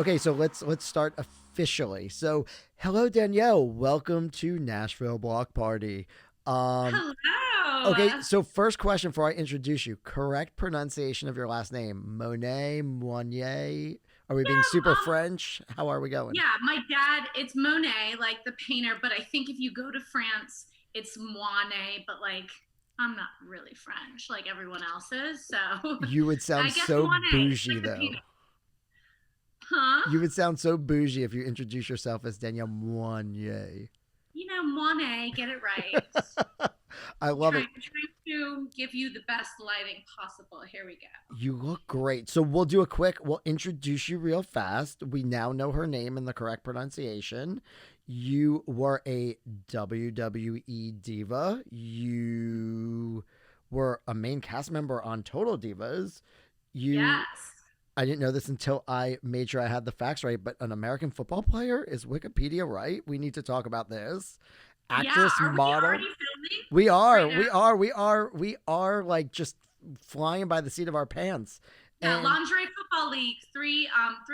Okay, so let's start officially. So, hello Danielle, welcome to Nashville Block Party. Um, okay, Hello. so first question before I introduce you: correct pronunciation of your last name, Monet, Moignet. Are we being Yeah, super French? How are we going? yeah, my dad, it's Monet, like the painter, but I think if you go to France, it's Moinet, but like I'm not really French like everyone else is. So You would sound I guess so Moinet, it's bougie like the painter. though. Huh? You would sound so bougie if you introduce yourself as Danielle Moinet. Moinet, get it right. I love it. Trying to give you the best lighting possible. Here we go. You look great. So we'll introduce you real fast. We now know her name and the correct pronunciation. You were a WWE Diva. You were a main cast member on Total Divas. You, Yes. I didn't know this until I made sure I had the facts right, but an American football player, is Wikipedia right? We need to talk about this. Yeah. Actress, Are we model. already filming We are, right now? we are, we are, we are like just flying by the seat of our pants. Yeah, And Lingerie Football League, 3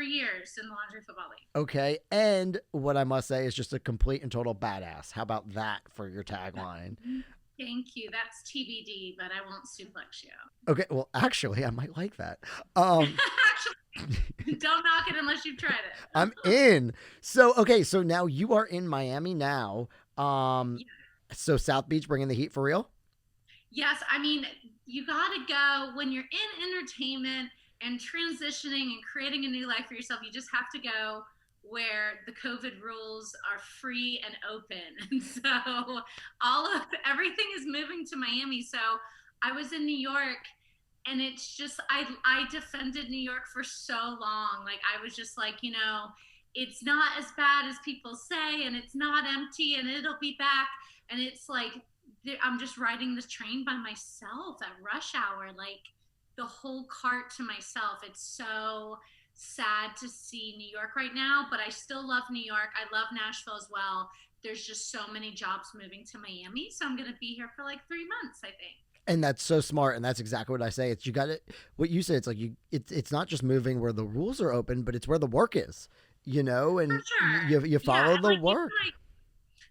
years in the Lingerie Football League. okay, and what I must say is just a complete and total badass. How about that for your tagline? Thank you. That's TBD, but I won't suplex you. Okay, well, actually, I might like that. Um, Actually, don't knock it unless you've tried I'm it. in. So, okay, so now you are in Miami now. Um, Yeah. so South Beach bringing the heat for real? Yes, I mean, you got to go when you're in entertainment and transitioning and creating a new life for yourself. You just have to go where the COVID rules are free and open. And so all of everything is moving to Miami. So I was in New York and it's just I defended New York for so long. Like I was just like, it's not as bad as people say and it's not empty and it'll be back. And it's like I'm just riding this train by myself at rush hour, like the whole cart to myself. It's so sad to see New York right now, but I still love New York. I love Nashville as well. There's just so many jobs moving to Miami, so I'm going to be here for like 3 months, I think. And that's so smart, and that's exactly what I say. It's you got it. What you say, it's like it's not just moving where the rules are open, but it's where the work is. For And sure. you Yeah, follow and the like even work. like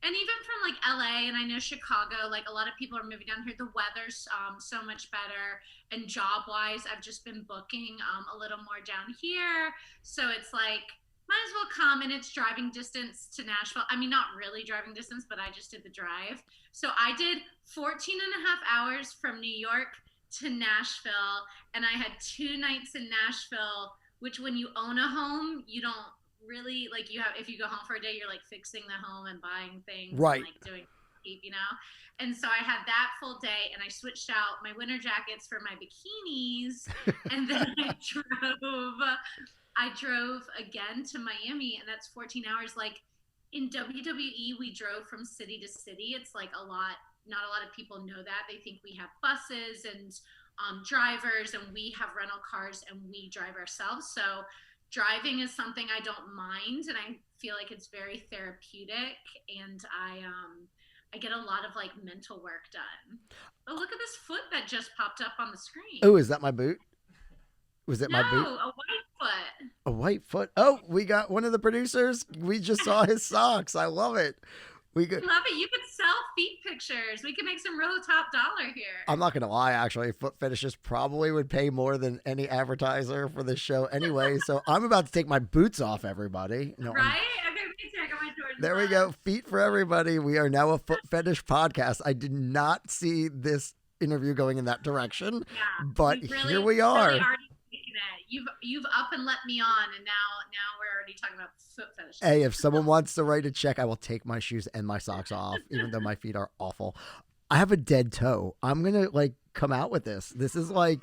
and even from like LA and I know Chicago, like a lot of people are moving down here. The weather's so much better, and job wise, I've just been booking a little more down here. So it's like might as well come, and it's driving distance to Nashville. I mean, not really driving distance, but I just did the drive. So I did 14 and a half hours from New York to Nashville, and I had 2 nights in Nashville, which when you own a home, you don't really like you have if you go home for a day you're like fixing the home and buying things and Right. like doing and so I had that full day and I switched out my winter jackets for my bikinis and then I drove again to Miami, and that's 14 hours. Like in WWE, we drove from city to city. It's like a lot, not a lot of people know that. They think we have buses and drivers, and we have rental cars and we drive ourselves. So driving is something I don't mind, and I feel like it's very therapeutic, and I get a lot of like mental work done. Oh, look at this foot that just popped up on the screen. Oh, is that my boot? Was it No, my boot? a white foot. A white foot. Oh, we got one of the producers. We just saw his socks. I love it. We could. I love it. You could sell feet pictures. We could make some real top dollar I'm here. not gonna lie. Actually, foot fetishes probably would pay more than any advertiser for this show anyway. So I'm about to take my boots off. Everybody. No, I'm Right? Okay, me too. I got my Jordans There we go. on. Feet for everybody. We are now a foot fetish podcast. I did not see this interview going in that direction, Yeah. but You've here really, we really are. already taken it. You've up and let me on, and now we're already talking about foot Hey, fetishes. if someone wants to write a check, I will take my shoes and my socks off, even though my feet are awful. I have a dead toe. I'm gonna like come out with this. Oh,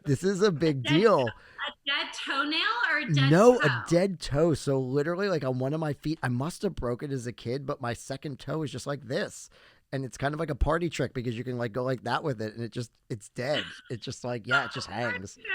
This is a big dead deal. a dead toenail or a dead No, a toe? dead toe. So literally, like on one of my feet, I must have broke it as a kid, but my second toe is just like this, and it's kind of like a party trick because you can like go like that with it, and it's dead. It's just like yeah, it just Parting hangs. trick.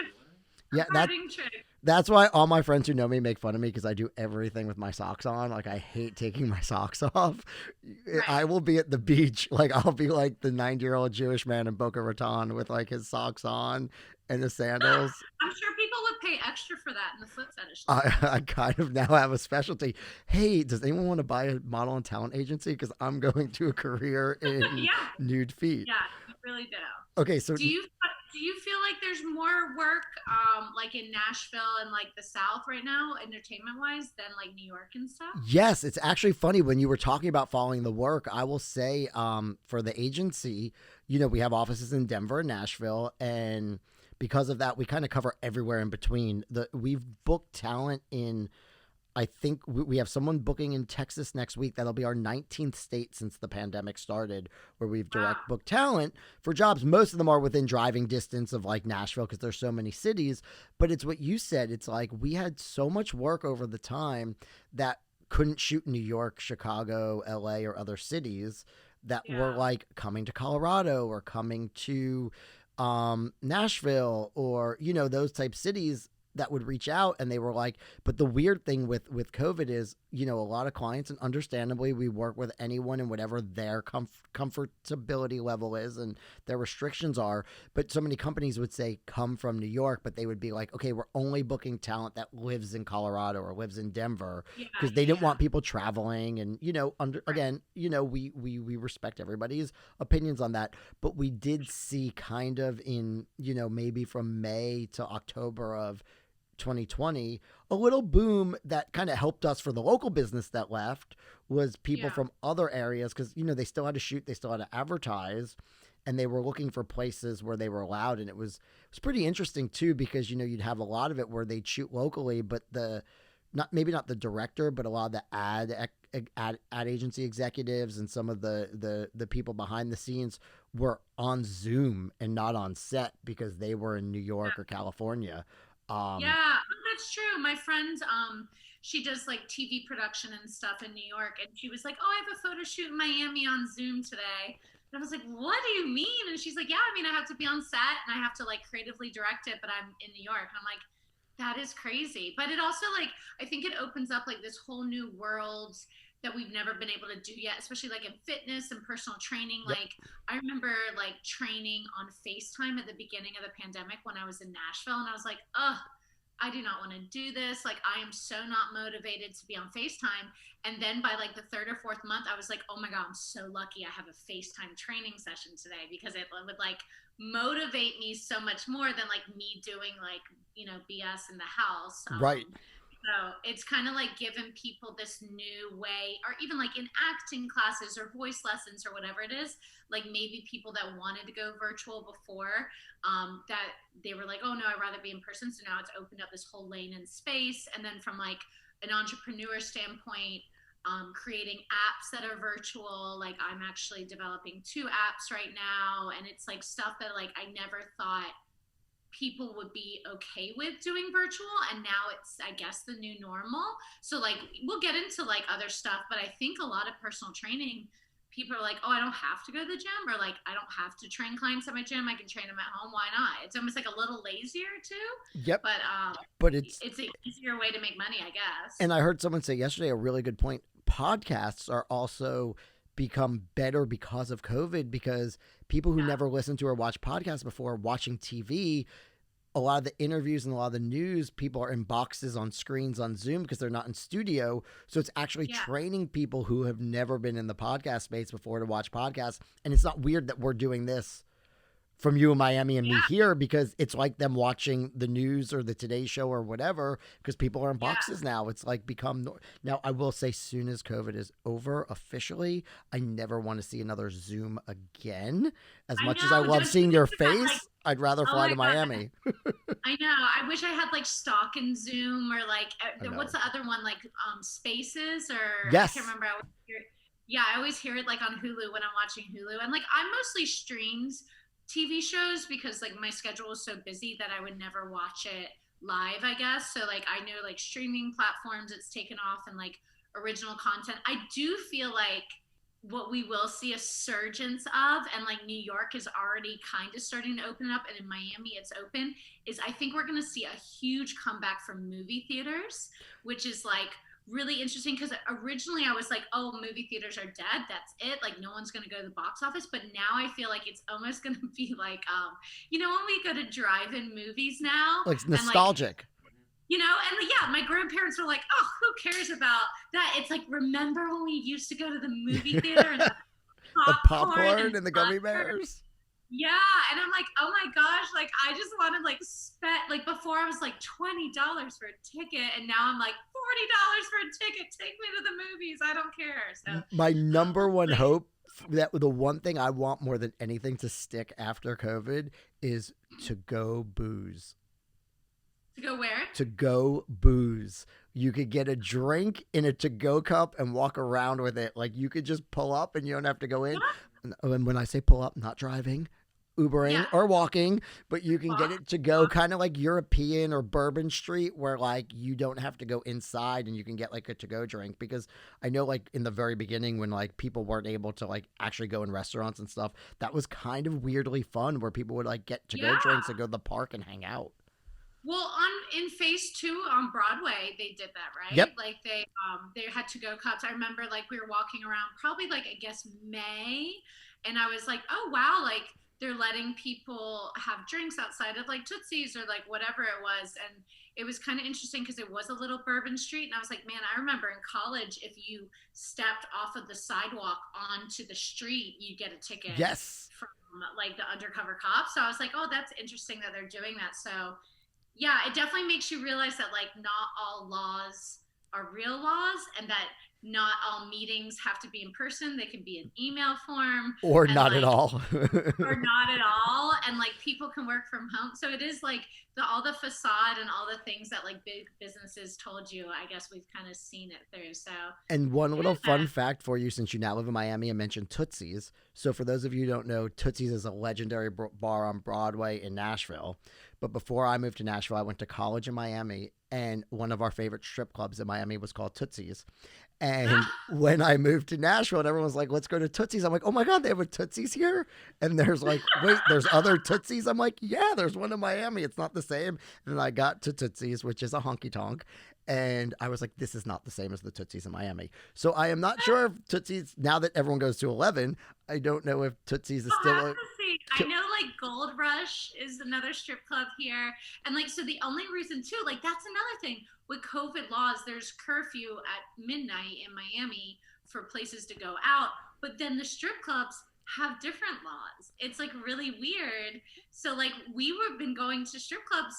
A Yeah, that parting trick. That's why all my friends who know me make fun of me because I do everything with my socks on. Like I hate taking my socks off. I Right. will be at the beach, like I'll be like the 90-year-old Jewish man in Boca Raton with like his socks on and his sandals. I'm sure people would pay extra for that in the foot fetish I, lessons. I kind of now have a specialty. Hey, does anyone want to buy a model and talent agency? Because I'm going to a career in Yeah, nude feet. yeah, you really do. Okay, so Do you feel like there's more work like in Nashville and like the South right now, entertainment wise, than like New York and stuff? yes, it's actually funny when you were talking about following the work. I will say, for the agency, we have offices in Denver and Nashville, and because of that, we kind of cover everywhere in between. We've booked talent in. I think we have someone booking in Texas next week. That'll be our 19th state since the pandemic started, where we've Wow. direct booked talent for jobs. Most of them are within driving distance of like Nashville because there's so many cities. But it's what you said. It's like we had so much work over the time that couldn't shoot in New York, Chicago, LA, or other cities that were Yeah. like coming to Colorado or coming to Nashville or those type cities that would reach out and they were like, but the weird thing with COVID is a lot of clients, and understandably we work with anyone and whatever their comfortability level is and their restrictions are, but so many companies would say come from New York, but they would be like, okay, we're only booking talent that lives in Colorado or lives in Denver Yeah. because they Yeah. didn't Yeah. want people traveling. And under Right. again, we respect everybody's opinions on that, but we did see kind of in maybe from May to October of 2020, a little boom that kind of helped us for the local business that left was people Yeah. from other areas because they still had to shoot, they still had to advertise, and they were looking for places where they were allowed. And it was pretty interesting too because you'd have a lot of it where they'd shoot locally, but the not maybe not the director, but a lot of the ad agency executives and some of the people behind the scenes were on Zoom and not on set because they were in New York or California. um Yeah, that's true. My friend, she does like TV production and stuff in New York, and she was like, "Oh, I have a photo shoot in Miami on Zoom today." And I was like, "What do you mean?" And she's like, "Yeah, I mean, I have to be on set and I have to like creatively direct it, but I'm in New York." And I'm like, "That is crazy." But it also like I think it opens up like this whole new world that we've never been able to do yet, especially like in fitness and personal training. yep. Like I remember like training on FaceTime at the beginning of the pandemic when I was in Nashville, and I was like, "Oh, I do not want to do this. Like, I am so not motivated to be on FaceTime." And then by like the third or fourth month, I was like, oh my God, I'm so lucky I have a FaceTime training session today because it would like motivate me so much more than like me doing like, BS in the house. Right. So it's kind of like giving people this new way, or even like in acting classes or voice lessons or whatever it is, like maybe people that wanted to go virtual before, that they were like, oh no, I'd rather be in person. So now it's opened up this whole lane in space. And then from like an entrepreneur standpoint, creating apps that are virtual. Like I'm actually developing 2 apps right now, and it's like stuff that like I never thought people would be okay with doing virtual, and now it's I guess the new normal. So like we'll get into like other stuff, but I think a lot of personal training people are like, oh, I don't have to go to the gym, or like I don't have to train clients at my gym, I can train them at home, why not? It's almost like a little lazier too, Yep. but But it's an easier way to make money, I guess. and I heard someone say yesterday a really good point. Podcasts are also become better because of COVID because people who Yeah. never listened to or watched podcasts before watching TV, a lot of the interviews and a lot of the news, people are in boxes on screens on Zoom because they're not in studio. So it's actually Yeah. training people who have never been in the podcast space before to watch podcasts. And it's not weird that we're doing this from you in Miami and me Yeah. here because it's like them watching the news or the Today Show or whatever because people are in Yeah. boxes now. It's like become now. I will say, soon as COVID is over officially, I never want to see another Zoom again. As I much as I know. love Don't you seeing your wish you had like, face, I'd rather oh fly my to God, Miami. I know. I wish I had like stock in Zoom, or like I what's know. the other one, like Spaces, or I can't Yes. remember. Yeah, I always hear it like on Hulu when I'm watching Hulu, and like I'm mostly streams TV shows because like my schedule is so busy that I would never watch it live, I guess. So like I know like streaming platforms it's taken off, and like original content. I do feel like what we will see a surgence of, and like New York is already kind of starting to open up, and in Miami it's open, is I think we're going to see a huge comeback from movie theaters, which is like really interesting because originally I was like, oh, movie theaters are dead. That's it. Like no one's going to go to the box office. But now I feel like it's almost going to be like, when we go to drive-in movies now, Like and like nostalgic. And yeah, my grandparents were like, oh, who cares about that? It's like, remember when we used to go to the movie theater and The popcorn popcorn and the gummy bears. Yeah, and I'm like, oh my gosh, like I just wanted like spend like before I was like $20 for a ticket, and now I'm like $40 for a ticket. Take me to the movies. I don't care. So My number one hope, that the one thing I want more than anything to stick after COVID, is to go booze. To go where? To go booze. You could get a drink in a to-go cup and walk around with it. Like you could just pull up and you don't have to go in. Yeah. And when I say pull up, not driving, Ubering or walking, but you can get it to go, kind of like European or Bourbon Street, where like you don't have to go inside and you can get like a to-go drink. Because I know like in the very beginning when like people weren't able to like actually go in restaurants and stuff, that was kind of weirdly fun where people would like get to-go drinks and go to the park and hang out. Well, in phase 2 on Broadway, they did that, right? Yep. Like they had to-go cups. I remember like we were walking around probably like I guess May, and I was like, oh wow, like they're letting people have drinks outside of like Tootsie's or like whatever it was, and it was kind of interesting because it was a little Bourbon Street, and I was like, man, I remember in college if you stepped off of the sidewalk onto the street, you get a ticket. Yes. From like the undercover cops. So I was like, oh, that's interesting that they're doing that. So. Yeah, it definitely makes you realize that like not all laws are real laws, and that not all meetings have to be in person. They can be in email form or not at all. Or not at all, and like people can work from home. So it is like all the facade and all the things that like big businesses told you, I guess we've kind of seen it through. So and one little fun fact for you, since you now live in Miami, I mentioned Tootsie's. So for those of you who don't know, Tootsie's is a legendary bar on Broadway in Nashville. But before I moved to Nashville, I went to college in Miami, and one of our favorite strip clubs in Miami was called Tootsie's. And when I moved to Nashville, and everyone was like, let's go to Tootsie's, I'm like, oh my God, they have a Tootsie's here? And there's like, wait, there's other Tootsie's? I'm like, yeah, there's one in Miami. It's not the same. And then I got to Tootsie's, which is a honky tonk. And I was like, this is not the same as the Tootsie's in Miami. So I am not sure if Tootsie's, now that everyone goes to 11, I don't know if Tootsie's is still. I know like Gold Rush is another strip club here. And like, so the only reason too, like that's another thing with COVID laws, there's curfew at midnight in Miami for places to go out. But then the strip clubs have different laws. It's like really weird. So like we were been going to strip clubs,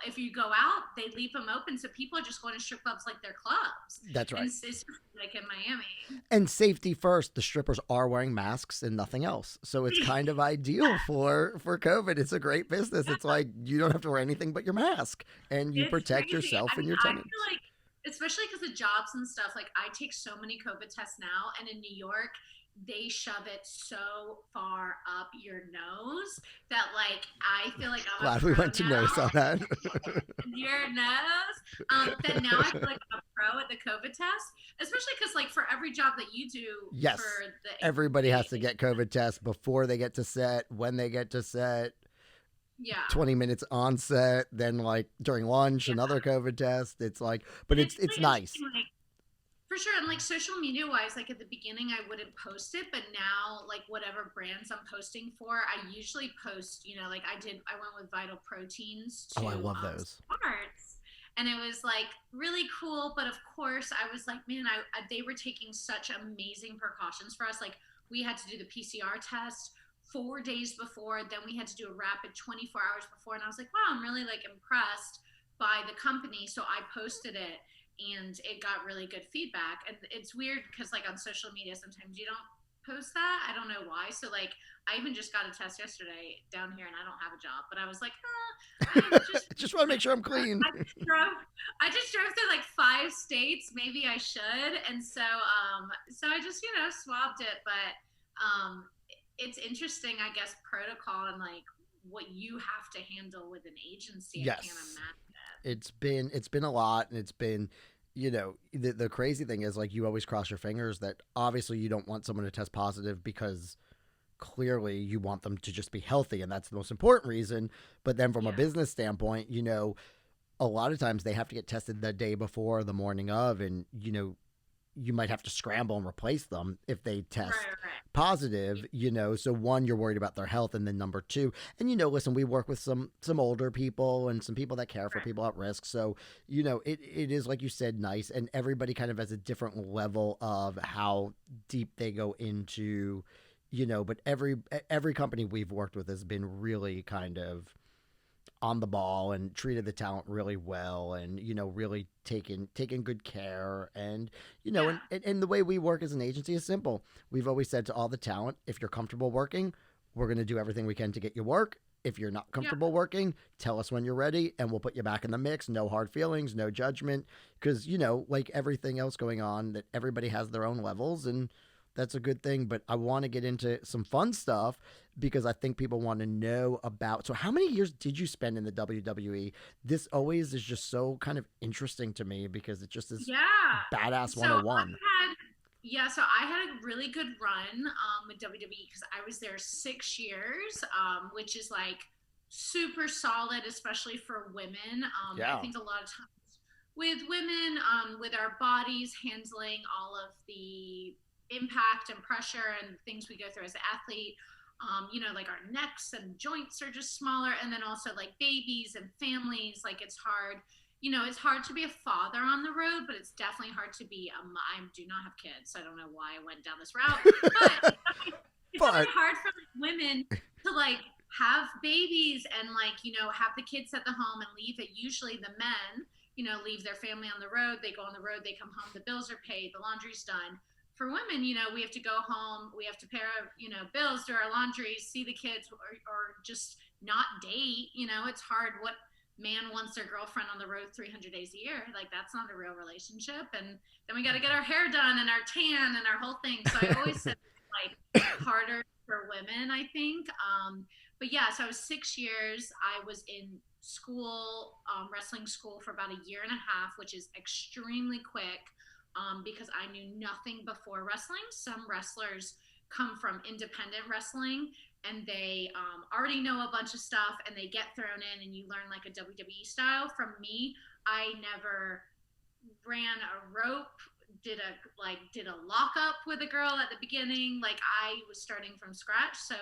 if you go out, they leave them open. So people are just going to strip clubs like they're clubs. That's right. And it's like in Miami. And safety first, the strippers are wearing masks and nothing else. So it's kind of ideal for COVID. It's a great business. It's like you don't have to wear anything but your mask, and you protect yourself and your tenants. I feel like, especially because of jobs and stuff, like I take so many COVID tests now, and in New York, they shove it so far up your nose that like I feel like I'm glad we went to nose on that. Your nose. That now I feel like I'm a pro at the COVID test, especially because like for every job that you do, yes, for everybody has to get COVID tests before they get to set, when they get to set. Yeah. 20 minutes on set, then like during lunch, another COVID test. It's like, but it's nice. Like, for sure. And like social media wise, like at the beginning I wouldn't post it, but now like whatever brands I'm posting for, I usually post, like I went with Vital Proteins to I love those parts, and it was like really cool. But of course I was like, man, they were taking such amazing precautions for us. Like we had to do the PCR test 4 days before, then we had to do a rapid 24 hours before. And I was like, wow, I'm really like impressed by the company. So I posted it, and it got really good feedback. And it's weird because like on social media sometimes you don't post that. I don't know why. So like I even just got a test yesterday down here, and I don't have a job, but I was like, I just want to make sure I'm clean. I just drove through like 5 states. Maybe I should. And so I just swabbed it. But it's interesting, I guess, protocol and like what you have to handle with an agency. Yes. I can't imagine. It's been a lot, and it's been the crazy thing is, like, you always cross your fingers that obviously you don't want someone to test positive because clearly you want them to just be healthy, and that's the most important reason. But then from a business standpoint, a lot of times they have to get tested the day before, the morning of, and you might have to scramble and replace them if they test positive, so one, you're worried about their health, and then number two, and listen, we work with some older people and some people that care for people at risk, so it is, like you said, nice, and everybody kind of has a different level of how deep they go into, but every company we've worked with has been really kind of on the ball and treated the talent really well, and really taken good care, and and the way we work as an agency is simple. We've always said to all the talent, if you're comfortable working, we're going to do everything we can to get you work. If you're not comfortable working, tell us when you're ready and we'll put you back in the mix. No hard feelings, no judgment, because like everything else going on, that everybody has their own levels, and that's a good thing. But I want to get into some fun stuff because I think people want to know about. So how many years did you spend in the WWE? This always is just so kind of interesting to me because it just is badass 101. So I had a really good run with WWE because I was there 6 years, which is like super solid, especially for women. I think a lot of times with women, with our bodies handling all of the impact and pressure and things we go through as an athlete, like our necks and joints are just smaller, and then also like babies and families, like it's hard to be a father on the road, but it's definitely hard to be I do not have kids, so I don't know why I went down this route, but it's really hard for like women to like have babies and like have the kids at the home and leave it. Usually the men leave their family on the road, they go on the road, they come home, the bills are paid, the laundry's done. For women, we have to go home, we have to pay our, bills, do our laundry, see the kids, or just not date. It's hard. What man wants their girlfriend on the road 300 days a year? Like, that's not a real relationship. And then we got to get our hair done and our tan and our whole thing. So I always said like harder for women, I think. But yeah, so I was 6 years. I was in school, wrestling school for about a year and a half, which is extremely quick. Because I knew nothing before wrestling. Some wrestlers come from independent wrestling and they already know a bunch of stuff and they get thrown in and you learn like a WWE style. From me, I never ran a rope, did a lock up with a girl at the beginning. Like, I was starting from scratch. So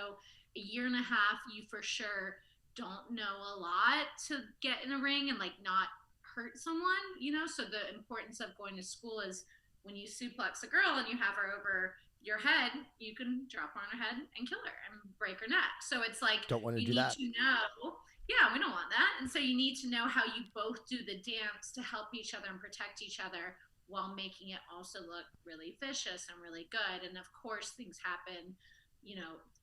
a year and a half, you for sure don't know a lot to get in a ring and like not hurt someone, so the importance of going to school is when you suplex a girl and you have her over your head, you can drop her on her head and kill her and break her neck. So it's like, don't want to do that. We don't want that. And so you need to know how you both do the dance to help each other and protect each other while making it also look really vicious and really good. And of course things happen,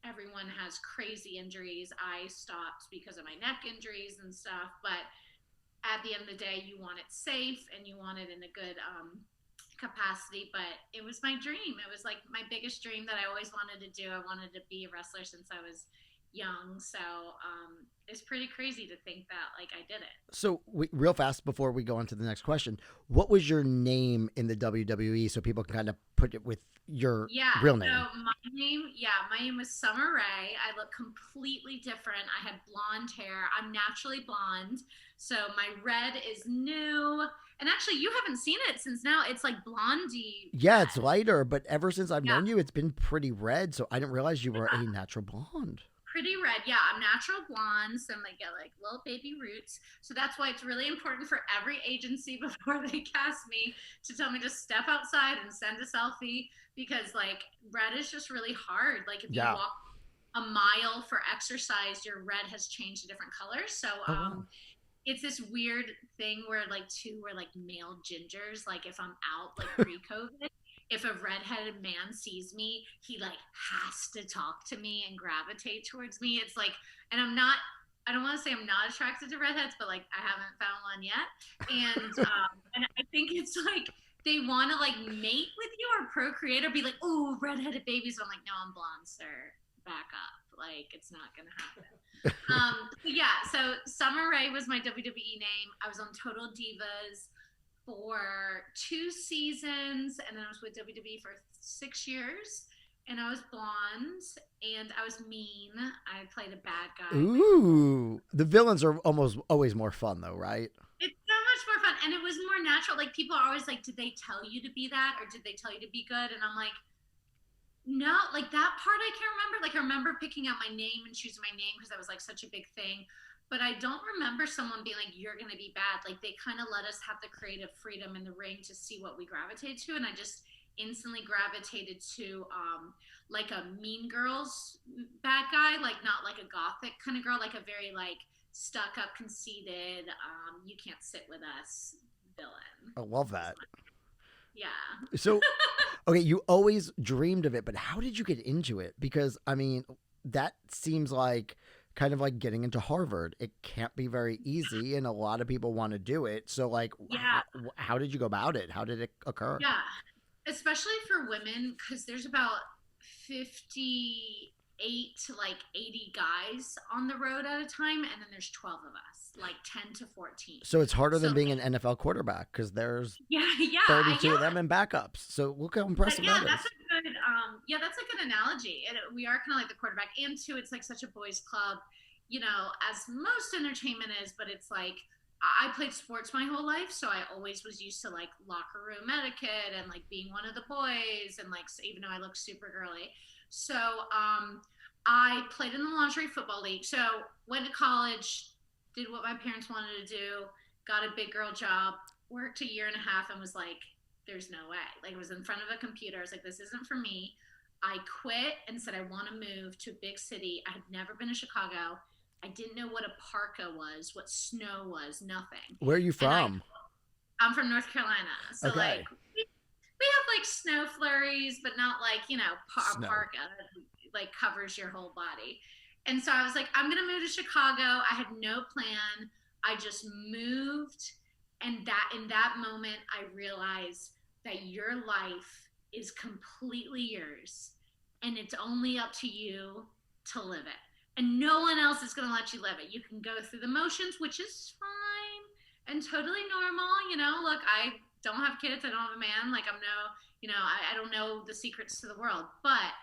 everyone has crazy injuries. I stopped because of my neck injuries and stuff, but at the end of the day, you want it safe and you want it in a good capacity. But it was my dream. It was like my biggest dream that I always wanted to do. I wanted to be a wrestler since I was young. So it's pretty crazy to think that like I did it. So real fast before we go on to the next question, what was your name in the WWE so people can kind of put it with your real name? So my name was Summer Rae. I look completely different. I had blonde hair. I'm naturally blonde. So my red is new. And actually, you haven't seen it since now. It's like blondie. Yeah, red. It's lighter, but ever since I've known you, it's been pretty red. So I didn't realize you were a natural blonde. Pretty red. Yeah, I'm natural blonde. So I get like little baby roots. So that's why it's really important for every agency before they cast me to tell me to step outside and send a selfie, because like red is just really hard. Like if you walk a mile for exercise, your red has changed to different colors. So it's this weird thing where like we're like male gingers. Like if I'm out like pre-COVID, if a redheaded man sees me, he like has to talk to me and gravitate towards me. It's like, and I don't want to say I'm not attracted to redheads, but like I haven't found one yet. And I think it's like they want to like mate with you or procreate or be like, oh, redheaded babies. I'm like, no, I'm blonde, sir. Back up. Like, it's not going to happen. So Summer Rae was my WWE name. I was on Total Divas. for 2 seasons, and then I was with WWE for 6 years. And I was blonde, and I was mean. I played a bad guy. Ooh, the villains are almost always more fun, though, right? It's so much more fun, and it was more natural. Like, people are always like, "Did they tell you to be that, or did they tell you to be good?" And I'm like, no, like that part I can't remember. Like, I remember picking out my name and choosing my name because that was like such a big thing. But I don't remember someone being like, "You're going to be bad." Like, they kind of let us have the creative freedom in the ring to see what we gravitate to. And I just instantly gravitated to like a Mean Girls bad guy, like not like a gothic kind of girl, like a very like stuck up, conceited, you can't sit with us villain. I love that. Yeah. So, okay, you always dreamed of it, but how did you get into it? Because, I mean, that seems like kind of like getting into Harvard. It can't be very easy, and a lot of people want to do it. So, like, Yeah. how did you go about it? How did it occur? Yeah. Especially for women, because there's about 58 to like 80 guys on the road at a time, and then there's 12 of us, like 10 to 14. So it's harder than So, being an NFL quarterback because there's yeah, 32 of them in backups. So look how impressive yeah, that is. that's a good that's a good analogy. And we are kind of like the quarterback, and too, it's like such a boys' club, you know, as most entertainment is. But it's like I played sports my whole life, so I always was used to like locker room etiquette and like being one of the boys, and like even though I look super girly, so I played in the Lingerie Football League. So went to college, did what my parents wanted to do, got a big girl job, worked a year and a half, and was like, there's no way. Like, I was in front of a computer. I was like, this isn't for me. I quit and said I want to move to a big city. I had never been to Chicago. I didn't know what a parka was, what snow was, nothing. Where are you from? I'm from North Carolina. So, Okay. like, we have, like, snow flurries, but not, like, you know, a parka that, like, covers your whole body. And so I was like, I'm going to move to Chicago. I had no plan. I just moved. And that in that moment, I realized that your life is completely yours. And it's only up to you to live it. And no one else is going to let you live it. You can go through the motions, which is fine and totally normal. You know, look, I don't have kids. I don't have a man. Like, I don't know the secrets to the world. But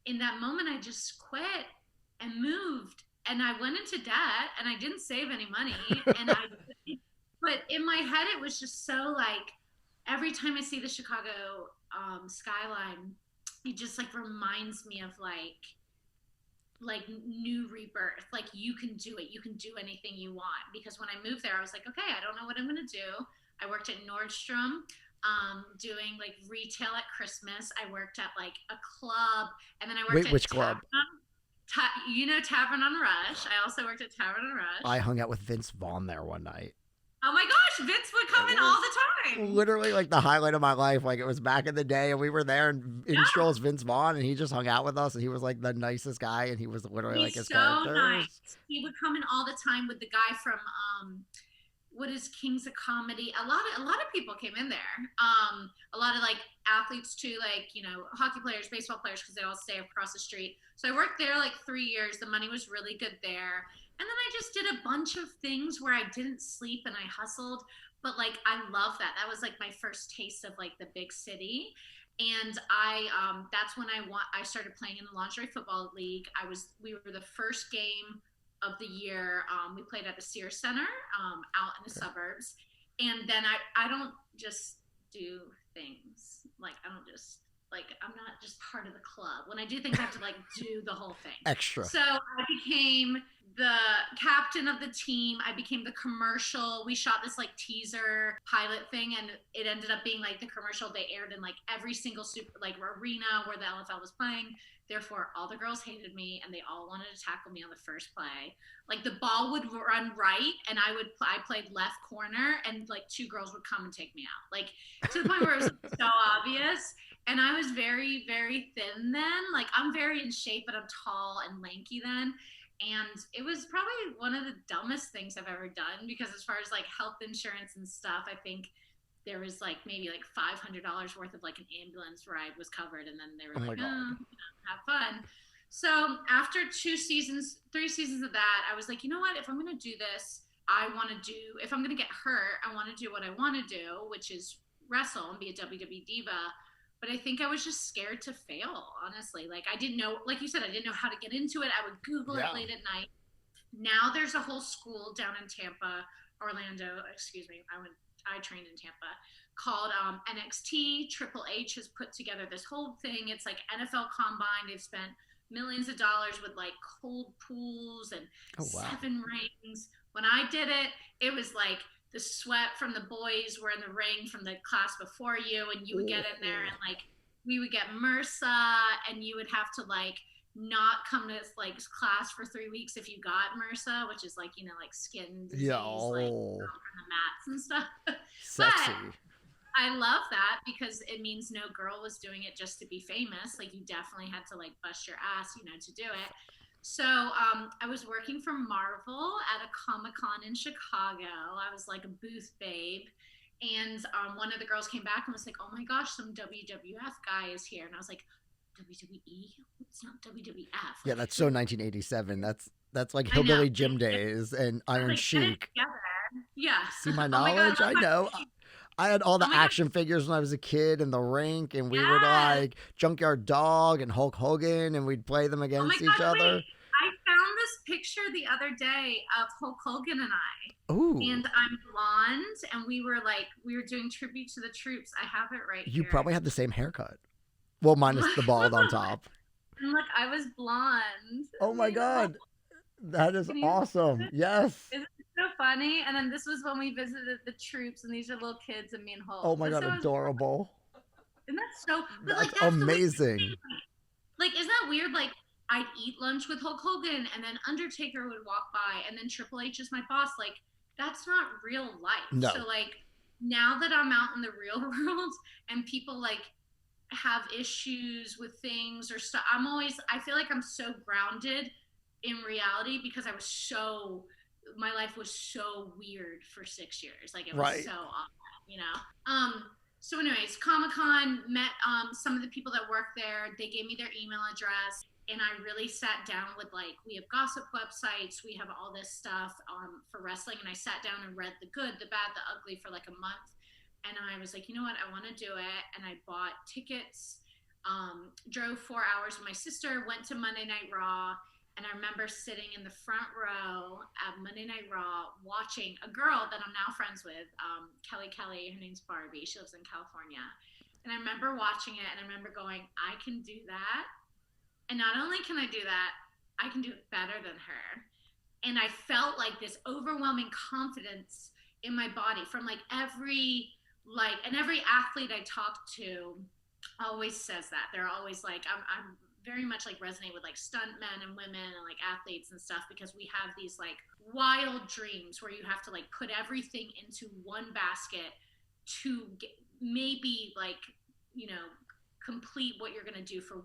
in that moment, I just quit and moved. And I went into debt, and I didn't save any money. But in my head, it was just so like, every time I see the Chicago skyline, it just like reminds me of like new rebirth. Like, you can do it. You can do anything you want. Because when I moved there, I was like, okay, I don't know what I'm going to do. I worked at Nordstrom, doing like retail at Christmas. I worked at like a club, and then I worked at which club? Tavern on Rush. I also worked at Tavern on Rush. I hung out with Vince Vaughn there one night. Oh my gosh, Vince would come in all the time. Literally like the highlight of my life. Like, it was back in the day, and we were there, and in strolls Vince Vaughn, and he just hung out with us, and he was like the nicest guy, and he was literally like his character. Nice. He would come in all the time with the guy from what is Kings of Comedy. A lot of people came in there. A lot of like athletes too, like, you know, hockey players, baseball players, because they all stay across the street. So I worked there like 3 years. The money was really good there. And then I just did a bunch of things where I didn't sleep and I hustled. But like, I love that. That was like my first taste of like the big city. And that's when I started playing in the Lingerie Football League. We were the first game of the year. We played at the Sears Center out in the suburbs. And then I don't just do things. Like, I'm not just part of the club. When I do things, I have to like do the whole thing. Extra. So I became the captain of the team. I became the commercial. We shot this like teaser pilot thing, and it ended up being like the commercial they aired in like every single arena where the NFL was playing. Therefore, all the girls hated me, and they all wanted to tackle me on the first play. Like, the ball would run right, and I played left corner, and like 2 girls would come and take me out. Like, to the point where it was so obvious. And I was very, very thin then. Like, I'm very in shape, but I'm tall and lanky then. And it was probably one of the dumbest things I've ever done, because as far as like health insurance and stuff, I think there was like maybe like $500 worth of like an ambulance ride was covered. And then they were like, have fun. So after 3 seasons of that, I was like, you know what, if I'm going to do this, I want to do, if I'm going to get hurt, I want to do what I want to do, which is wrestle and be a WWE diva. But I think I was just scared to fail, honestly. Like, I didn't know, like you said, I didn't know how to get into it. I would Google it late at night. Now there's a whole school down in Orlando, excuse me. I trained in Tampa, called NXT. Triple H has put together this whole thing. It's like NFL Combine. They've spent millions of dollars with like cold pools and 7 rings. When I did it, it was like the sweat from the boys were in the ring from the class before you, and you would get in there and like we would get MRSA, and you would have to like not come to like class for 3 weeks if you got MRSA, which is like, you know, like skin disease, like from the mats and stuff. Sexy. But I love that because it means no girl was doing it just to be famous. Like, you definitely had to like bust your ass, you know, to do it. So I was working for Marvel at a Comic-Con in Chicago. I was like a booth babe. And one of the girls came back and was like, oh my gosh, some WWF guy is here. And I was like, WWE? It's not WWF. Yeah, that's so 1987. That's like Hillbilly Gym days and Iron Sheik. Yeah. See my knowledge? I know. I had all the action figures when I was a kid in the rink, and we would like Junkyard Dog and Hulk Hogan, and we'd play them against each other. Wait. I found this picture the other day of Hulk Hogan and I. Ooh. And I'm blonde, and we were doing tribute to the troops. I have it right here. You probably had the same haircut. Well, minus the bald on top. And look, I was blonde. Oh my God. That is awesome. Yes. Isn't it so funny? And then this was when we visited the troops, and these are little kids and me and Hulk. Oh my God, adorable. Isn't that so? That's amazing. Like, isn't that weird? Like, I'd eat lunch with Hulk Hogan, and then Undertaker would walk by, and then Triple H is my boss. Like, that's not real life. No. So, like, now that I'm out in the real world and people, like, have issues with things or stuff, I feel like I'm so grounded in reality because my life was so weird for 6 years. Like, it was so awful, you know? So anyways, Comic-Con, met some of the people that work there. They gave me their email address, and I really sat down with, like, we have gossip websites, we have all this stuff for wrestling, and I sat down and read the good, the bad, the ugly for like a month. And I was like, you know what, I want to do it. And I bought tickets, drove 4 hours with my sister, went to Monday Night Raw. And I remember sitting in the front row at Monday Night Raw watching a girl that I'm now friends with, Kelly. Her name's Barbie. She lives in California. And I remember watching it, and I remember going, I can do that. And not only can I do that, I can do it better than her. And I felt like this overwhelming confidence in my body from like every athlete I talk to always says that. They're always like, I'm very much like resonate with like stunt men and women and like athletes and stuff, because we have these like wild dreams where you have to like put everything into one basket to get, maybe like, you know, complete what you're going to do for 1%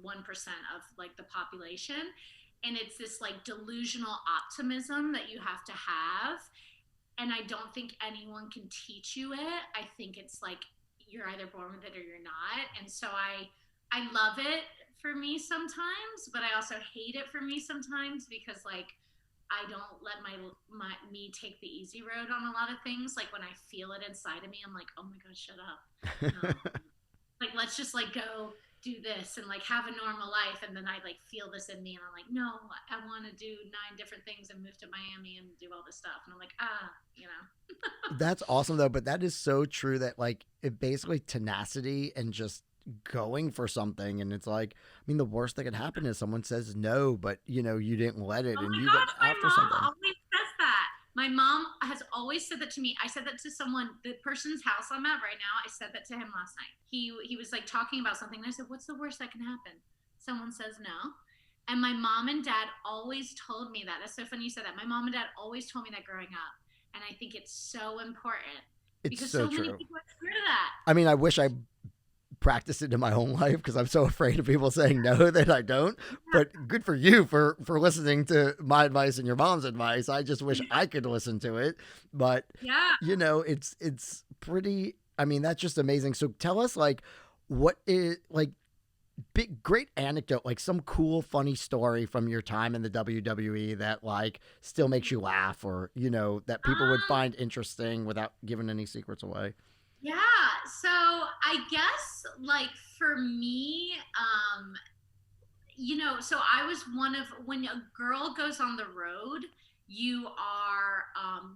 of like the population. And it's this like delusional optimism that you have to have. And I don't think anyone can teach you it. I think it's like you're either born with it or you're not. And so I love it for me sometimes, but I also hate it for me sometimes because like I don't let me take the easy road on a lot of things. Like when I feel it inside of me, I'm like, oh my God, shut up. Like, let's just like go do this and like have a normal life. And then I like feel this in me and I'm like, no, I want to do 9 different things and move to Miami and do all this stuff. And I'm like, you know. That's awesome though. But that is so true that like it basically tenacity and just going for something. And it's like, I mean, the worst that could happen is someone says no, but you know, you didn't let it and you got after something. Always says that. My mom has always said that to me. I said that to someone, the person's house I'm at right now. I said that to him last night. He was like talking about something. And I said, what's the worst that can happen? Someone says no. And my mom and dad always told me that. That's so funny you said that. My mom and dad always told me that growing up. And I think it's so important. It's so true. Many people are scared of that. I mean, I wish I practiced it in my own life because I'm so afraid of people saying no that I don't. But good for you for listening to my advice and your mom's advice. I just wish I could listen to it. But yeah, you know, it's pretty, I mean, that's just amazing. So tell us, like, what is, like, big, great anecdote, like some cool, funny story from your time in the WWE that like still makes you laugh, or that people would Um, find interesting without giving any secrets away. yeah. So I guess like for me, so I was one of when a girl goes on the road, you are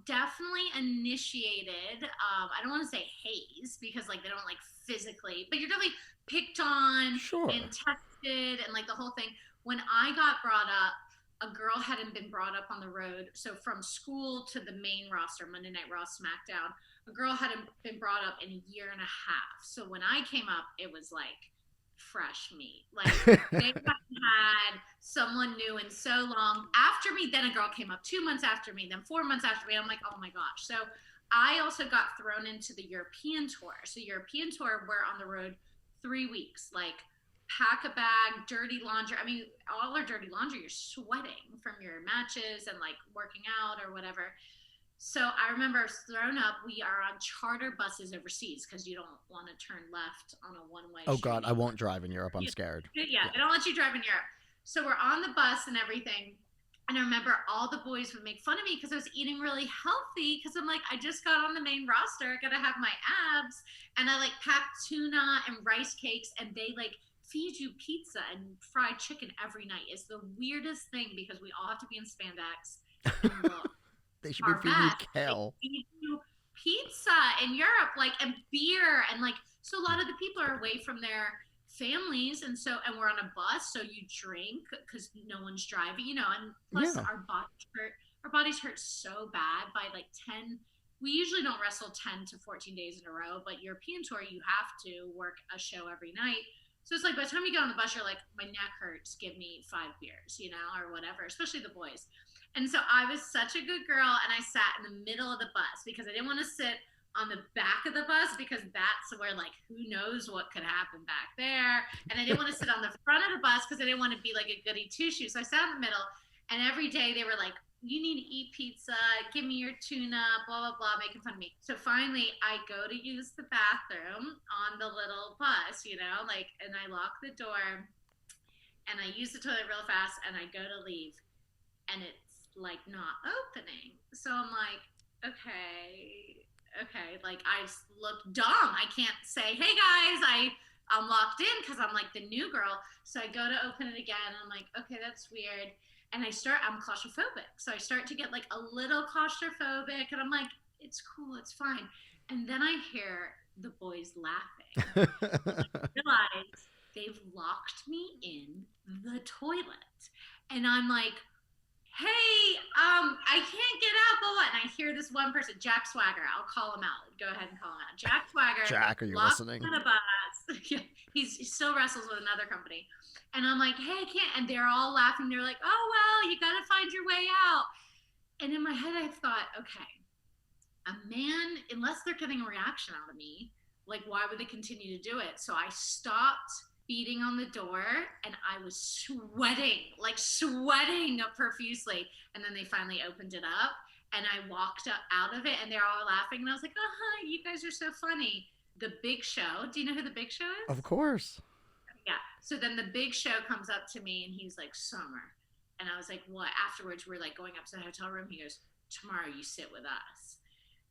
definitely initiated. I don't want to say haze because like they don't like physically, but you're definitely picked on and Sure. tested and like the whole thing. When I got brought up, a girl hadn't been brought up on the road. So from school to the main roster, Monday Night Raw, SmackDown, a girl hadn't been brought up in a year and a half. So when I came up, it was like fresh meat. Like they hadn't had someone new in so long. After me, then a girl came up 2 months after me, then 4 months after me. I'm like, oh my gosh. So I also got thrown into the European tour. So European tour, we're on the road 3 weeks, like pack a bag, dirty laundry. I mean, all our dirty laundry, you're sweating from your matches and like working out or whatever. So I remember I was thrown up. We are on charter buses overseas because you don't want to turn left on a one-way Oh street. God, I won't drive in Europe. I'm scared. Yeah, they don't let you drive in Europe. So we're on the bus and everything. And I remember all the boys would make fun of me because I was eating really healthy because I'm like, I just got on the main roster. I got to have my abs. And I like packed tuna and rice cakes, and they like feed you pizza and fried chicken every night. It's the weirdest thing because we all have to be in spandex and look They should be our feeding you best. kale. They feed you pizza in Europe, like, and beer, and like, so a lot of the people are away from their families, and we're on a bus, so you drink because no one's driving, and plus Yeah. our bodies hurt so bad by like 10. We usually don't wrestle 10 to 14 days in a row, but European tour, you have to work a show every night. So it's like by the time you get on the bus, you're like, my neck hurts, give me 5 beers, or whatever, especially the boys. And so I was such a good girl, and I sat in the middle of the bus because I didn't want to sit on the back of the bus because that's where, like, who knows what could happen back there. And I didn't want to sit on the front of the bus because I didn't want to be like a goody two-shoes. So I sat in the middle, and every day they were like, you need to eat pizza, give me your tuna, blah, blah, blah, making fun of me. So finally, I go to use the bathroom on the little bus, and I lock the door, and I use the toilet real fast, and I go to leave, and it's like not opening. So I'm like, okay, like I look dumb. I can't say, hey guys, I'm locked in because I'm like the new girl. So I go to open it again, and I'm like, okay, that's weird. And I'm claustrophobic. So I start to get like a little claustrophobic, and I'm like, it's cool, it's fine. And then I hear the boys laughing. I realize they've locked me in the toilet. And I'm like, hey, I can't get out, blah, blah. And I hear this one person, Jack Swagger. I'll call him out. Go ahead and call him out. Jack Swagger. Jack, are you listening? On a bus. He still wrestles with another company. And I'm like, hey, I can't. And they're all laughing. They're like, oh, well, you got to find your way out. And in my head, I thought, okay, a man, unless they're getting a reaction out of me, like, why would they continue to do it? So I stopped beating on the door, and I was sweating profusely. And then they finally opened it up, and I walked out of it, and they're all laughing. And I was like, oh, hi, you guys are so funny. The Big Show. Do you know who the Big Show is? Of course. Yeah. So then the Big Show comes up to me, and he's like, Summer. And I was like, what? Afterwards, we're like going up to the hotel room. He goes, tomorrow you sit with us.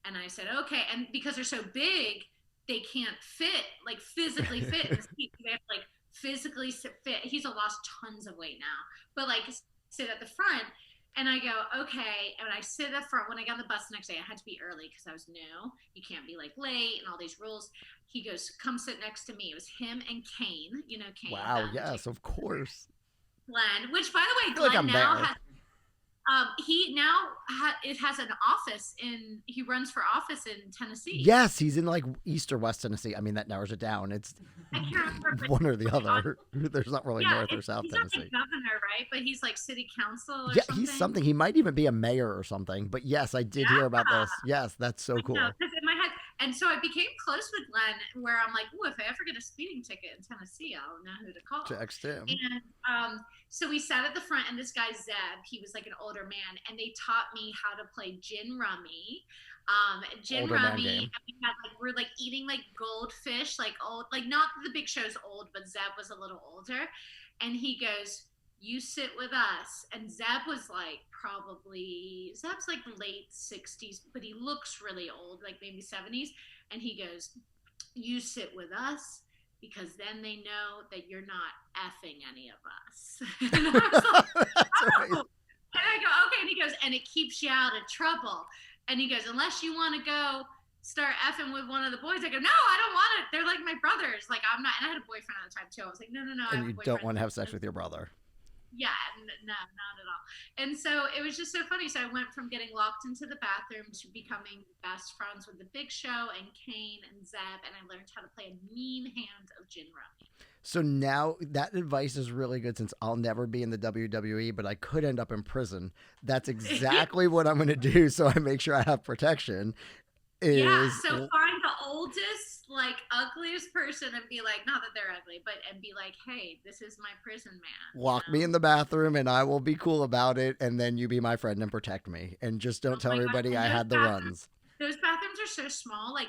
And I said, okay. And because they're so big, they can't physically fit in the seat. They have to physically fit. He's lost tons of weight now, but sit at the front. And I go, okay. And I sit at the front. When I got on the bus the next day, I had to be early because I was new. You can't be late and all these rules. He goes, come sit next to me. It was him and Kane. You know Kane. Wow, yes, of course. Glenn, which by the way, Glenn now has it has an office he runs for office in Tennessee. Yes, he's in East or West Tennessee. I mean, that narrows it down. It's I can't remember, one or the other. There's not really North or South he's Tennessee. He's not the governor, right? But he's city council or yeah, something. He's something. He might even be a mayor or something. But yes, I did hear about this. Yes, that's so cool. Because in my head, And so I became close with Glenn, where I'm like, oh, if I ever get a speeding ticket in Tennessee, I'll know who to call. Text him. And so we sat at the front, and this guy, Zeb, he was like an older man, and they taught me how to play gin rummy. Gin Older man game. rummy, and we're like eating like goldfish, like old, like not the Big Show's old, but Zeb was a little older. And he goes, you sit with us. And Zeb was like Zeb's like late 60s, but he looks really old, like maybe 70s. And he goes, you sit with us, because then they know that you're not effing any of us. And I was like, oh. And I go, okay. And he goes, and it keeps you out of trouble. And he goes, unless you want to go start effing with one of the boys. I go, no, I don't want it. They're like my brothers. Like, I'm not. And I had a boyfriend at the time too. I was like, no. And you don't want to have sex with your brother. Yeah, no, not at all. And so it was just so funny. So I went from getting locked into the bathroom to becoming best friends with the Big Show and Kane and Zeb, and I learned how to play a mean hand of gin rummy. So now that advice is really good, since I'll never be in the WWE, but I could end up in prison. That's exactly what I'm going to do, so I make sure I have protection. Yeah, so find the oldest, like, ugliest person and be like, not that they're ugly, but and be like, hey, this is my prison man. Lock me in the bathroom and I will be cool about it, and then you be my friend and protect me. And just don't tell everybody I had the runs. Those bathrooms are so small, like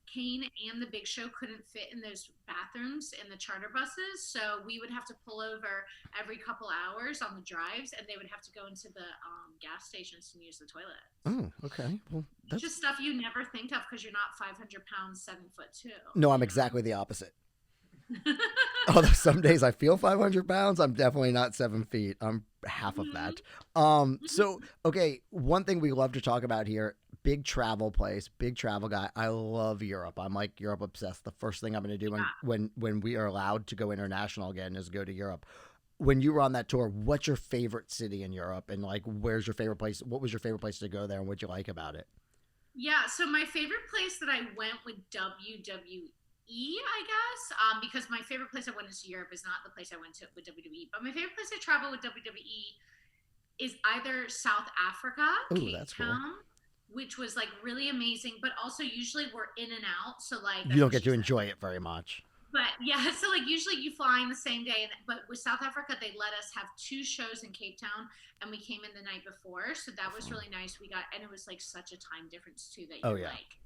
Kane and the Big Show couldn't fit in those bathrooms in the charter buses, so we would have to pull over every couple hours on the drives, and they would have to go into the gas stations and use the toilet. Oh, okay. Well, that's just stuff you never think of because you're not 500 pounds, 7'2". No, I'm exactly the opposite. Although some days I feel 500 pounds, I'm definitely not 7 feet. I'm half of that. So, okay, one thing we love to talk about here, big travel place, big travel guy. I love Europe. I'm like Europe obsessed. The first thing I'm going to do when we are allowed to go international again is go to Europe. When you were on that tour, what's your favorite city in Europe? And like, where's your favorite place? What was your favorite place to go there? And what'd you like about it? Yeah, so my favorite place that I went with WWE, I guess, because my favorite place I went to Europe is not the place I went to with WWE, but my favorite place I travel with WWE is either South Africa, Cape Town, which was like really amazing, but also usually we're in and out, so like you don't get to enjoy it very much. But yeah, so like usually you fly in the same day, but with South Africa they let us have 2 shows in Cape Town, and we came in the night before, so that was really nice. And it was like such a time difference too that you're like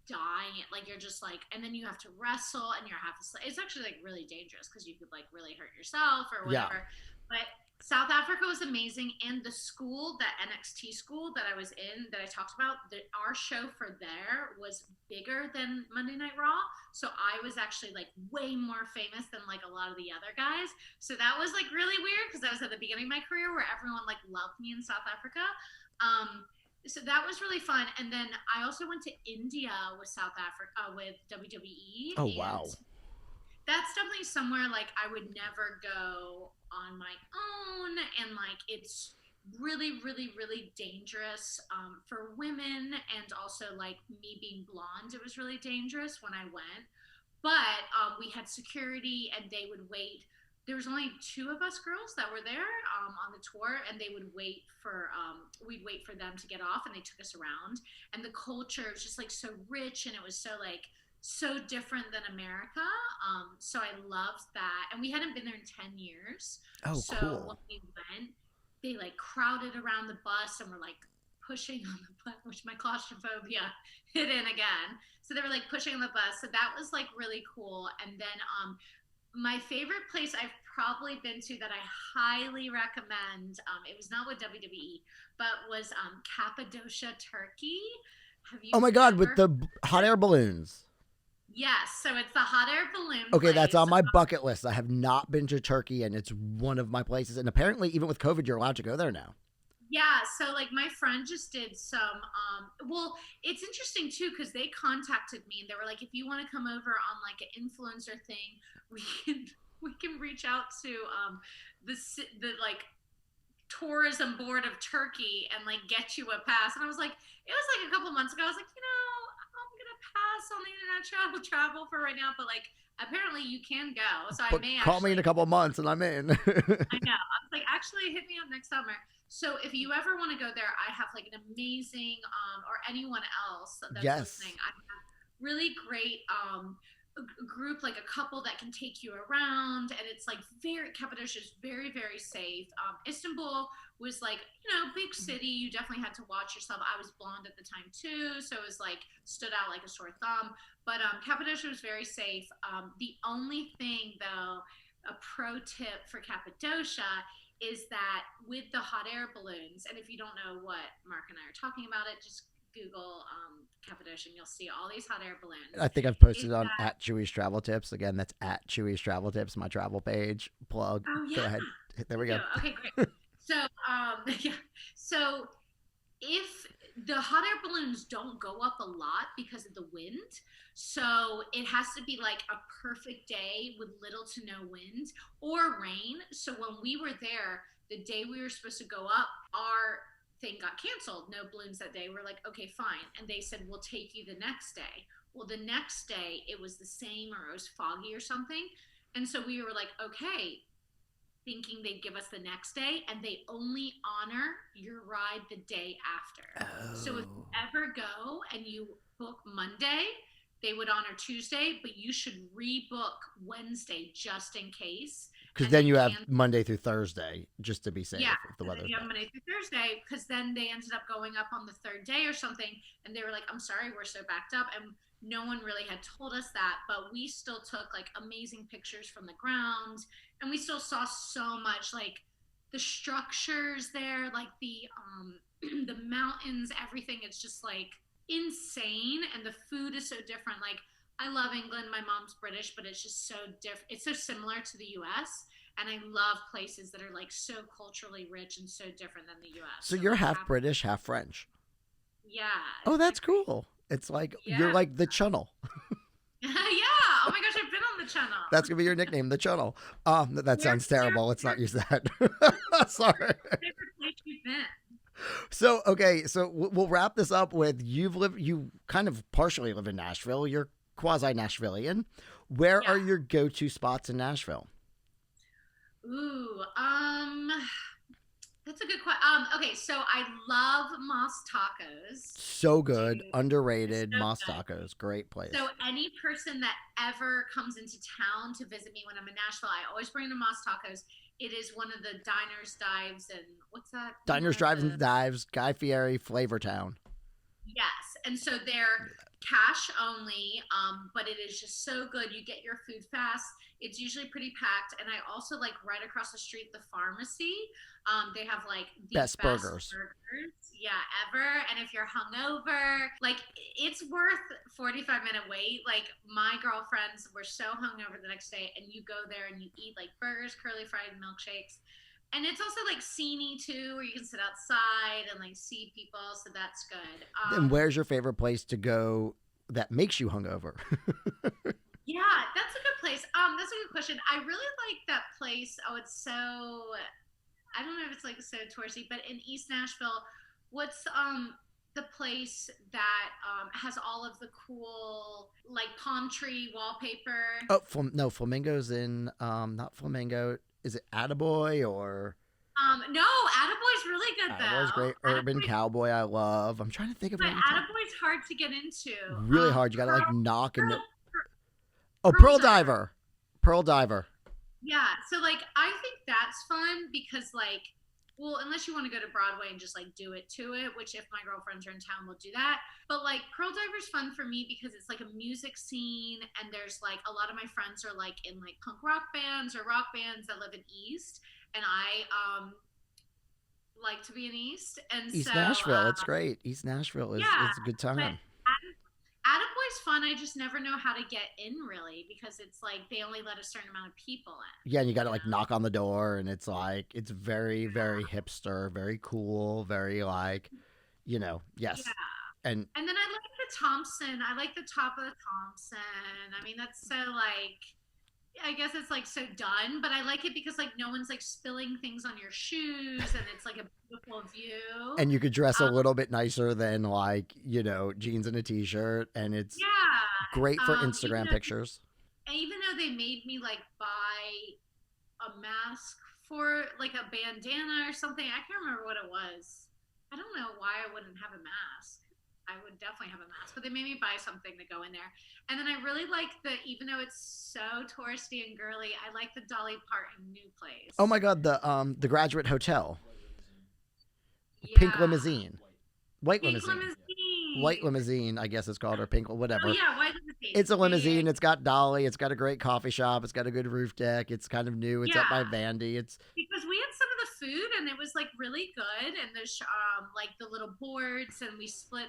dying, like you're just like, and then you have to wrestle and you're half asleep. It's actually like really dangerous because you could like really hurt yourself or whatever. But South Africa was amazing, and the school, that NXT school that I was in, that I talked about, our show for there was bigger than Monday Night Raw, so I was actually like way more famous than like a lot of the other guys. So that was like really weird because I was at the beginning of my career where everyone like loved me in South Africa. So that was really fun. And then I also went to India with South Africa with WWE. Oh, wow. That's definitely somewhere like I would never go on my own, and like it's really, really, really dangerous for women, and also like me being blonde, it was really dangerous when I went. But we had security, and they would wait. There was only 2 of us girls that were there on the tour, and they would wait for we'd wait for them to get off, and they took us around. And the culture was just like so rich, and it was so like so different than America. So I loved that. And we hadn't been there in 10 years. Oh, so cool. when we went, they like crowded around the bus and were like pushing on the bus, which my claustrophobia hit in again. So they were like pushing on the bus. So that was like really cool. And then my favorite place I've probably been to that I highly recommend, it was not with WWE, but was Cappadocia, Turkey. Have you God, with the hot air balloons. Yes, so it's the hot air balloon Okay, place. that's on my bucket list. I have not been to Turkey, and it's one of my places. And apparently, even with COVID, you're allowed to go there now. Yeah, so like my friend just did some, well, it's interesting too, because they contacted me and they were like, if you want to come over on like an influencer thing, we can reach out to the like tourism board of Turkey and like get you a pass. And I was like, it was like a couple months ago, I was like, I'm gonna pass on the international travel for right now, but like apparently you can go, so I may call me in a couple of months and I'm in. I know. I was like, actually hit me up next summer. So if you ever want to go there, I have like an amazing, or anyone else that's Yes. listening, I have really great a group, like a couple that can take you around, and it's like Cappadocia is very, very safe. Istanbul was like, big city. You definitely had to watch yourself. I was blonde at the time too, so it was like stood out like a sore thumb. But Cappadocia was very safe. The only thing though, a pro tip for Cappadocia is that with the hot air balloons, and if you don't know what Mark and I are talking about, just Google Cappadocia and you'll see all these hot air balloons. I think I've posted on at Chewy's Travel Tips. Again, that's at Chewy's Travel Tips, my travel page. Plug. Oh, yeah. Go ahead. There we go. Okay, great. So, yeah. So if the hot air balloons don't go up a lot because of the wind, so it has to be like a perfect day with little to no wind or rain. So when we were there, the day we were supposed to go up, our thing got canceled. No balloons that day. We're like, okay, fine. And they said, we'll take you the next day. Well, the next day it was the same, or it was foggy or something. And so we were like, okay, thinking they'd give us the next day, and they only honor your ride the day after. Oh. So if you ever go and you book Monday, they would honor Tuesday, but you should rebook Wednesday just in case. Because then you have Monday through Thursday, just to be safe. Yeah, if the weather's you have bad. Monday through Thursday, because then they ended up going up on the third day or something, and they were like, I'm sorry, we're so backed up. And no one really had told us that, but we still took like amazing pictures from the ground, and we still saw so much, like the structures there, like the the mountains, everything. It's just like insane, and the food is so different. Like, I love England. My mom's British, but it's just so different. It's so similar to the US, and I love places that are like so culturally rich and so different than the US. So you're half British, half French. Yeah. Oh, that's cool. It's like you're like the Channel. Yeah. Oh my gosh, I've been on the Channel. That's gonna be your nickname, the Channel. That sounds terrible. Let's not use that. Sorry. Favorite place you've been? So okay, so we'll wrap this up with you kind of partially live in Nashville. You're quasi Nashvilleian. Where are your go-to spots in Nashville? Ooh, that's a good question. Okay, so I love Moss Tacos. So good, underrated. Moss Tacos, great place. So any person that ever comes into town to visit me when I'm in Nashville, I always bring them Moss Tacos. It is one of the diners, dives, and what's that? Diners, drives, and dives, Guy Fieri, Flavortown. Yes, and so they're cash only, but it is just so good. You get your food fast. It's usually pretty packed, and I also like right across the street, the pharmacy. They have like the best burgers. Yeah, ever. And if you're hungover, like it's worth 45-minute wait. Like my girlfriends were so hungover the next day, and you go there and you eat like burgers, curly fried milkshakes. And it's also like sceney too, where you can sit outside and like see people. So that's good. And where's your favorite place to go that makes you hungover? Yeah, that's a good place. That's a good question. I really like that place. Oh, it's so, I don't know if it's like so touristy, but in East Nashville, what's the place that has all of the cool like palm tree wallpaper? Oh, no, Flamingo's in not Flamingo. Is it Attaboy or? No, Attaboy's really good though. Attaboy's great. Urban Cowboy, I love. I'm trying to think of. But Attaboy's hard to get into. Really hard. You gotta like knock and. Oh, Pearl Diver. Pearl Diver. Yeah, so like I think that's fun because like, well, unless you want to go to Broadway and just like do it to it, which if my girlfriends are in town, we'll do that. But like Pearl Diver's fun for me because it's like a music scene, and there's like a lot of my friends are like in like punk rock bands or rock bands that live in East, and I like to be in East. And East so, Nashville, it's great. East Nashville is it's a good time. Attaboy's fun. I just never know how to get in really because it's like they only let a certain amount of people in. Yeah, and you got to like knock on the door, and it's like it's very, very hipster, very cool, very like, yes. Yeah. And then I like the Thompson. I like the top of the Thompson. I mean, that's so like, I guess it's like so done, but I like it because like no one's like spilling things on your shoes, and it's like a beautiful view. And you could dress a little bit nicer than like, jeans and a t-shirt, and it's great for Instagram pictures. And even though they made me like buy a mask for like a bandana or something. I can't remember what it was. I don't know why I wouldn't have a mask. I would definitely have a mask, but they made me buy something to go in there. And then I really like even though it's so touristy and girly, I like the Dolly Parton new place. Oh my God, the Graduate Hotel. Yeah. Pink limousine. White Pink limousine. limousine. White limousine, I guess it's called, or pink, whatever. Oh yeah, white limousine. It's a limousine. Yeah. It's got Dolly. It's got a great coffee shop. It's got a good roof deck. It's kind of new. It's up by Vandy. It's because we had some of the food and it was like really good, and there's like the little boards, and we split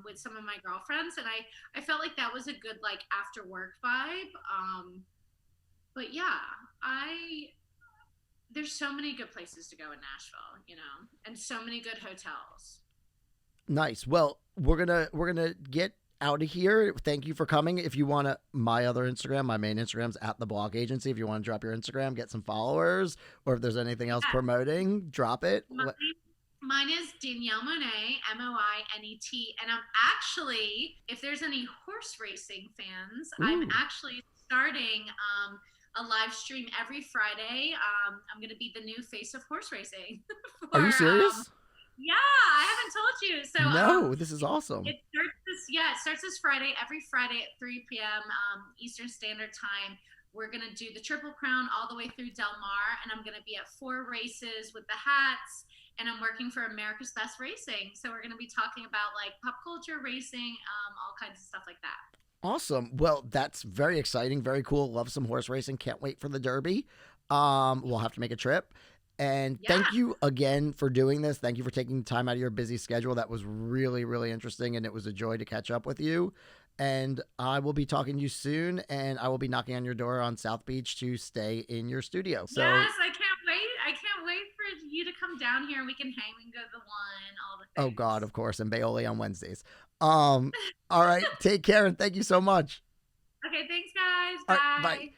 with some of my girlfriends, and I felt like that was a good like after work vibe. But yeah, there's so many good places to go in Nashville, you know, and so many good hotels. nice. Well, we're gonna get out of here. Thank you for coming. If you want to, my other Instagram, my main Instagram's at the Blog Agency. If you want to drop your Instagram, get some followers, or if there's anything else promoting, drop it. Mine is Danielle Moinet, Moinet, and I'm actually, if there's any horse racing fans, I'm actually starting a live stream every Friday. I'm going to be the new face of horse racing. Are you serious? Yeah, I haven't told you. So no, this is awesome. It starts this Friday, every Friday at 3 p.m. Eastern Standard Time. We're going to do the Triple Crown all the way through Del Mar, and I'm going to be at 4 races with the hats, and I'm working for America's Best Racing. So we're going to be talking about like pop culture racing, all kinds of stuff like that. Awesome. Well, that's very exciting. Very cool. Love some horse racing. Can't wait for the Derby. We'll have to make a trip. And thank you again for doing this. Thank you for taking time out of your busy schedule. That was really, really interesting, and it was a joy to catch up with you. And I will be talking to you soon, and I will be knocking on your door on South Beach to stay in your studio. So yes, I can't wait. I can't wait for you to come down here and we can hang and go to the one, all the things. Oh God, of course, and Baoli on Wednesdays. All right, take care, and thank you so much. Okay, thanks guys. Bye. Bye.